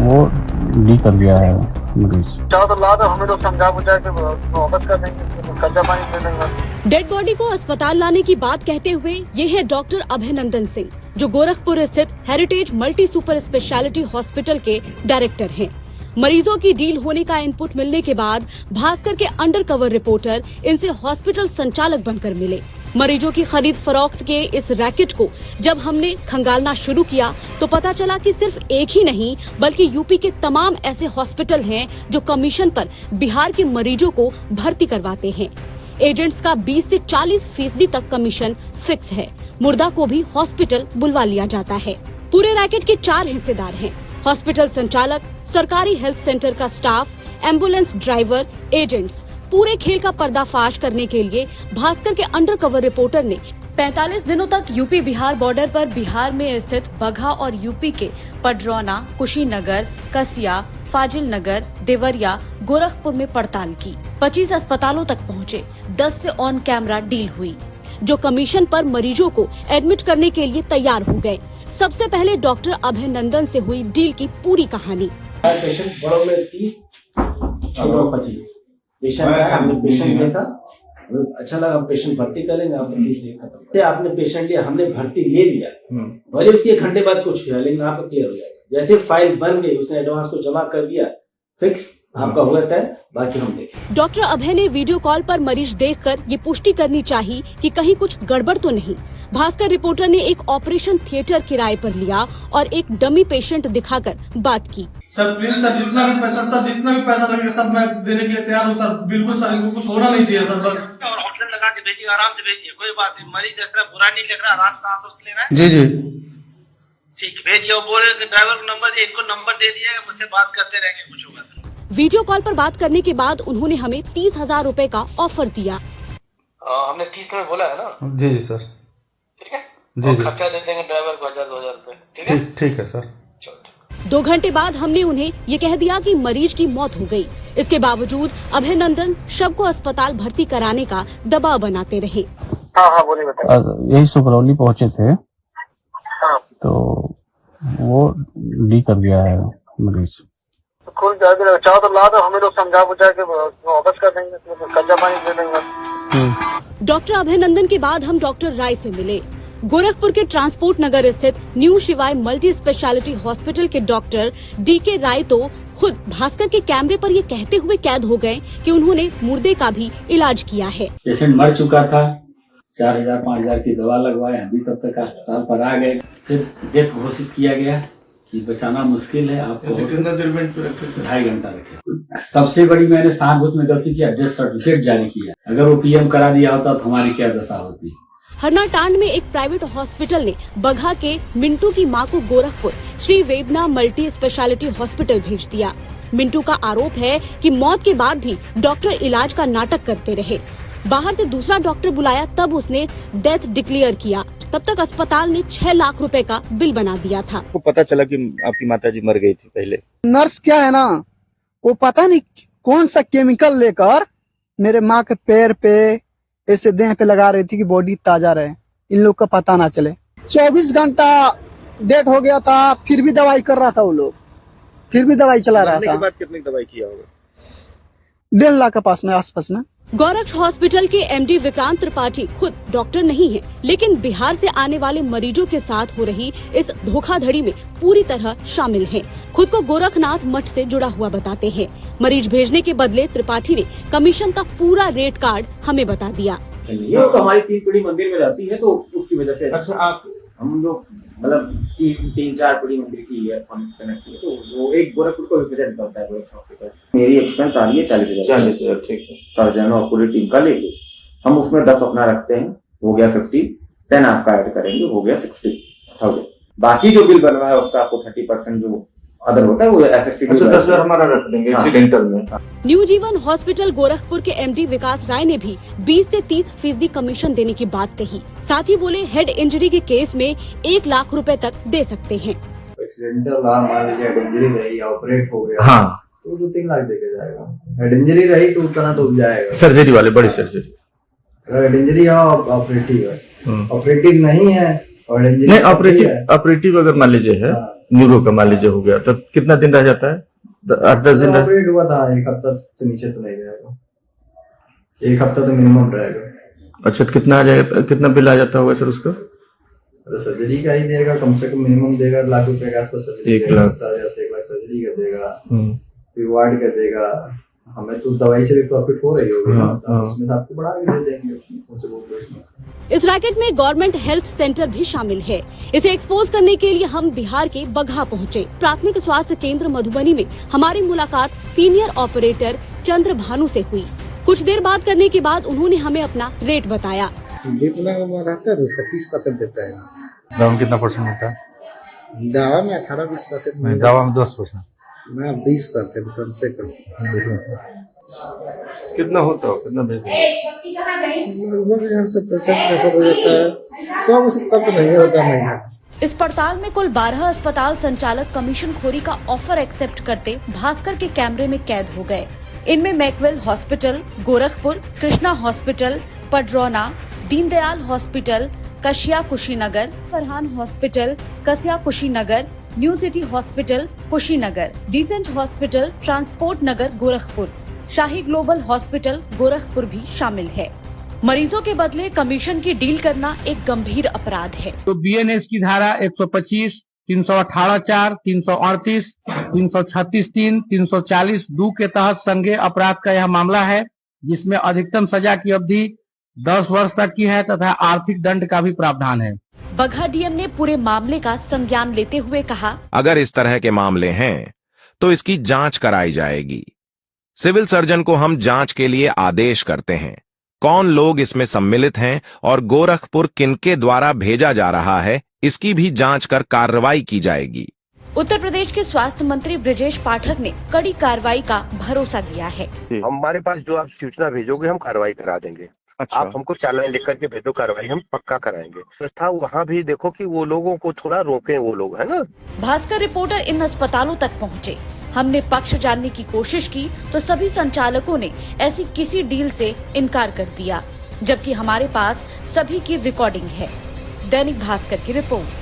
वो डी कर दिया है मरीज। तो लाद हमें लोग समझा बुझा के वापस कर देंगे, कच्चा पानी दे देंगे। डेड बॉडी को अस्पताल लाने की बात कहते हुए ये है डॉक्टर अभयनंदन सिंह, जो गोरखपुर स्थित heritage multi super speciality hospital के डायरेक्टर हैं। मरीजों की डील होने का इनपुट मिलने के बाद भास्कर के अंडर कवर रिपोर्टर इनसे हॉस्पिटल संचालक बनकर मिले। मरीजों की खरीद फरोख्त के इस रैकेट को जब हमने खंगालना शुरू किया तो पता चला कि सिर्फ एक ही नहीं बल्कि यूपी के तमाम ऐसे हॉस्पिटल हैं जो कमीशन पर बिहार के मरीजों को भर्ती करवाते हैं। एजेंट्स का 20 से 40% तक कमीशन फिक्स है। मुर्दा को भी हॉस्पिटल बुलवा लिया जाता है। पूरे रैकेट के 4 हिस्सेदार हैं: हॉस्पिटल संचालक, सरकारी हेल्थ सेंटर का स्टाफ, एम्बुलेंस ड्राइवर, एजेंट्स। पूरे खेल का पर्दाफाश करने के लिए भास्कर के अंडर कवर रिपोर्टर ने 45 दिनों तक यूपी बिहार बॉर्डर पर बिहार में स्थित बगहा और यूपी के पडरौना, कुशीनगर, कसिया, फाजिल नगर, देवरिया, गोरखपुर में पड़ताल की। 25 अस्पतालों तक पहुंचे। 10 से ऑन कैमरा डील हुई, जो कमीशन पर मरीजों को एडमिट करने के लिए तैयार हो गए। सबसे पहले डॉक्टर अभयनंदन से हुई डील की पूरी कहानी। पेशेंट बड़ों में 30, छोटों में 25 पेशेंट है। हमने पेशेंट देखा, अच्छा लगा, पेशेंट भर्ती करेंगे। आपने 30 देखा, आपने पेशेंट लिया, हमने भर्ती ले लिया, भले उसके 1 घंटे बाद कुछ हुआ, लेकिन आपका क्लियर हो जाएगा। जैसे फाइल बन गई, उसने एडवांस को जमा कर दिया, फिक्स आपका हुआ तय, बाकी हम देखें। डॉक्टर अभय ने वीडियो कॉल पर मरीज देखकर ये पुष्टि करनी चाहिए कि कहीं कुछ गड़बड़ तो नहीं। भास्कर रिपोर्टर ने एक ऑपरेशन थिएटर किराए पर लिया और एक डमी पेशेंट दिखाकर बात की। सर प्लीज सर, जितना भी पैसा लगेगा सब मैं देने के लिए तैयार हूँ सर। बिल्कुल सर, इनको कुछ होना नहीं चाहिए सर, बस। और ऑप्शन लगा के भेजिए, आराम से भेजिए, कोई बात नहीं। मरीज इतना बुरा नहीं लग रहा, आराम से सांस ले रहा है। जी जी ठीक, भेजिए। और बोले ड्राइवर को नंबर दिए, इनको नंबर दे दिया, मुझसे बात करते रहेंगे, कुछ होगा तो। वीडियो कॉल पर बात करने के बाद उन्होंने हमें 30,000 रूपए का ऑफर दिया। हमने 30 में बोला है ना? जी जी सर, ठीक है जी जी, खर्चा दे देंगे ड्राइवर को 1000-2000 रूपए। ठीक है सर। 2 घंटे बाद हमने उन्हें ये कह दिया कि मरीज की मौत हो गई। इसके बावजूद अभयनंदन शव को अस्पताल भर्ती कराने का दबाव बनाते रहे। हाँ बोलिए, बताइए। यही सुपरौली पहुंचे थे, हाँ, तो वो डी कर दिया है मरीज। खुल जाएगा, चाहो तो ला दो, हमें लोग समझा बुझा के वापस कर देंगे, कच्चा पानी दे देंगे। डॉक्टर अभयनंदन के बाद हम डॉक्टर राय से मिले। गोरखपुर के ट्रांसपोर्ट नगर स्थित न्यू शिवाय मल्टी स्पेशलिटी हॉस्पिटल के डॉक्टर DK राय तो खुद भास्कर के कैमरे पर ये कहते हुए कैद हो गए कि उन्होंने मुर्दे का भी इलाज किया है। पेशेंट मर चुका था, 4000-5000 की दवा लगवाए, अभी तब तक अस्पताल पर आ गए, फिर डेथ घोषित किया गया कि बचाना मुश्किल है, आपको 2.5 घंटा रखे। सबसे बड़ी मैंने सहानुभूति में गलती किया, डेथ सर्टिफिकेट जारी किया। अगर वो PM करा दिया होता तो हमारी क्या दशा होती। हरनाटांड में एक प्राइवेट हॉस्पिटल ने बगहा के मिंटू की मां को गोरखपुर श्री वेदना मल्टी स्पेशलिटी हॉस्पिटल भेज दिया। मिंटू का आरोप है कि मौत के बाद भी डॉक्टर इलाज का नाटक करते रहे। बाहर से दूसरा डॉक्टर बुलाया, तब उसने डेथ डिक्लेयर किया। तब तक अस्पताल ने 6 लाख रुपए का बिल बना दिया था। आपको पता चला कि आपकी माताजी मर गई थी पहले? नर्स क्या है ना, वो पता नहीं कौन सा केमिकल लेकर मेरे माँ के पैर पे, ऐसे देह पे लगा रही थी कि बॉडी ताजा रहे, इन लोग का पता ना चले। 24 घंटा डेट हो गया था, फिर भी दवाई कर रहा था वो लोग, फिर भी दवाई चला रहा था। के बाद कितनी दवाई किया होगा? 1.5 लाख के पास में, आसपास में। गोरक्ष हॉस्पिटल के MD विक्रांत त्रिपाठी खुद डॉक्टर नहीं है, लेकिन बिहार से आने वाले मरीजों के साथ हो रही इस धोखाधड़ी में पूरी तरह शामिल हैं। खुद को गोरखनाथ मठ से जुड़ा हुआ बताते हैं। मरीज भेजने के बदले त्रिपाठी ने कमीशन का पूरा रेट कार्ड हमें बता दिया। ये तो हमारी 3 पीढ़ी मंदिर में रहती है, तो उसकी वजह से अच्छा, आप हम लोग मतलब 3-4 पीढ़ी मंदिर की है, कनेक्ट है, तो वो एक गोरखपुर को रिप्रेजेंट करता है गोरखपुर हॉस्पिटल। मेरी एक्सपेंस आ रही है 40,000। ठीक है। सर्जन और पूरी टीम का लेके हम उसमें 10 अपना रखते हैं, हो गया 50, 10 आपका ऐड करेंगे, हो गया 60,000। बाकी जो बिल बनवा है उसका आपको 30% जो अदर होता है वो FSC। अच्छा, 10,000 हमारा रख देंगे एक्सीडेंटल में। न्यू जीवन हॉस्पिटल गोरखपुर के MD विकास राय ने भी 20 से 30% कमीशन देने की बात कही। साथ ही बोले हेड इंजरी के केस में 1 लाख रुपए तक दे सकते हैं। एक्सीडेंटल मान लीजिए हेड इंजरी रही, ऑपरेट हो गया, हाँ, तो 2-3 लाख देके जाएगा। हेड इंजरी रही तो उतना तो जाएगा, सर्जरी वाले, बड़ी सर्जरी। अगर हेड इंजरी है ऑपरेटिव है, ऑपरेटिव नहीं है और नहीं, ऑपरेटिव अगर मान लीजिए है न्यूरो का मान लीजिए हो गया तो कितना दिन रह जाता है? 8-10 दिन ऑपरेट हुआ था, एक हफ्ता से नीचे तो नहीं रहेगा, एक हफ्ता तो मिनिमम रहेगा। अच्छा, कितना आ जाएगा, कितना बिल आ जाता होगा सर उसका? सर्जरी का ही देगा, कम से कम मिनिमम देगा ₹1 लाख के आसपास सर्जरी, 1 लाख 1 लाख सर्जरी का देगा, फिर वार्ड का देगा। हमें तो दवाई से भी प्रॉफिट हो रही होगी, उसमें आपको बढ़ा के दे देंगे। इस रैकेट में गवर्नमेंट हेल्थ सेंटर भी शामिल है। इसे एक्सपोज करने के लिए हम बिहार के बगहा पहुंचे। प्राथमिक स्वास्थ्य केंद्र मधुबनी में हमारी मुलाकात सीनियर ऑपरेटर चंद्र भानु से हुई। कुछ देर बात करने के बाद उन्होंने हमें अपना रेट बताया। रहता है तो उसका 30% देता है। दवा में कितना परसेंट होता है? दवा में 18-20%, दवा में 10%, मैं 20% कम से कम। कितना होता हो, कितना लगभग यहाँ से पेशेंट हो जाता है 100 से कम तो नहीं होता महीना। इस पड़ताल में कुल 12 अस्पताल संचालक कमीशन खोरी का ऑफर एक्सेप्ट करते भास्कर के कैमरे में कैद हो गए। इनमें Maxwell hospital, Gorakhpur, Krishna hospital, Padrauna, Deendayal hospital, Kasia Kushinagar, Farhan hospital, Kasia Kushinagar, new city hospital Kushinagar, decent hospital, transport Nagar Gorakhpur, Shahi global hospital Gorakhpur भी शामिल है। मरीजों के बदले कमीशन की डील करना एक गंभीर अपराध है। तो बीएनएस की धारा 125, 318(4), 338, 336(3), 340(2) के तहत संज्ञेय अपराध का यह मामला है, जिसमें अधिकतम सजा की अवधि 10 वर्ष तक की है तथा आर्थिक दंड का भी प्रावधान है। बगहा डीएम ने पूरे मामले का संज्ञान लेते हुए कहा, अगर इस तरह के मामले हैं तो इसकी जांच कराई जाएगी। सिविल सर्जन को हम जांच के लिए आदेश करते हैं। कौन लोग इसमें सम्मिलित हैं और गोरखपुर किनके द्वारा भेजा जा रहा है, इसकी भी जांच कर कार्रवाई की जाएगी। उत्तर प्रदेश के स्वास्थ्य मंत्री ब्रजेश पाठक ने कड़ी कार्रवाई का भरोसा दिया है। हमारे पास जो आप सूचना भेजोगे हम कार्रवाई करा देंगे। अच्छा। आप हमको चालान लिख करके भेजो, कार्रवाई हम पक्का कराएंगे। व्यवस्था वहाँ भी देखो कि वो लोगों को थोड़ा रोके, वो लोग है ना। भास्कर रिपोर्टर इन अस्पतालों तक पहुँचे। हमने पक्ष जानने की कोशिश की तो सभी संचालकों ने ऐसी किसी डील से इनकार कर दिया, जबकि हमारे पास सभी की रिकॉर्डिंग है। दैनिक भास्कर की रिपोर्ट।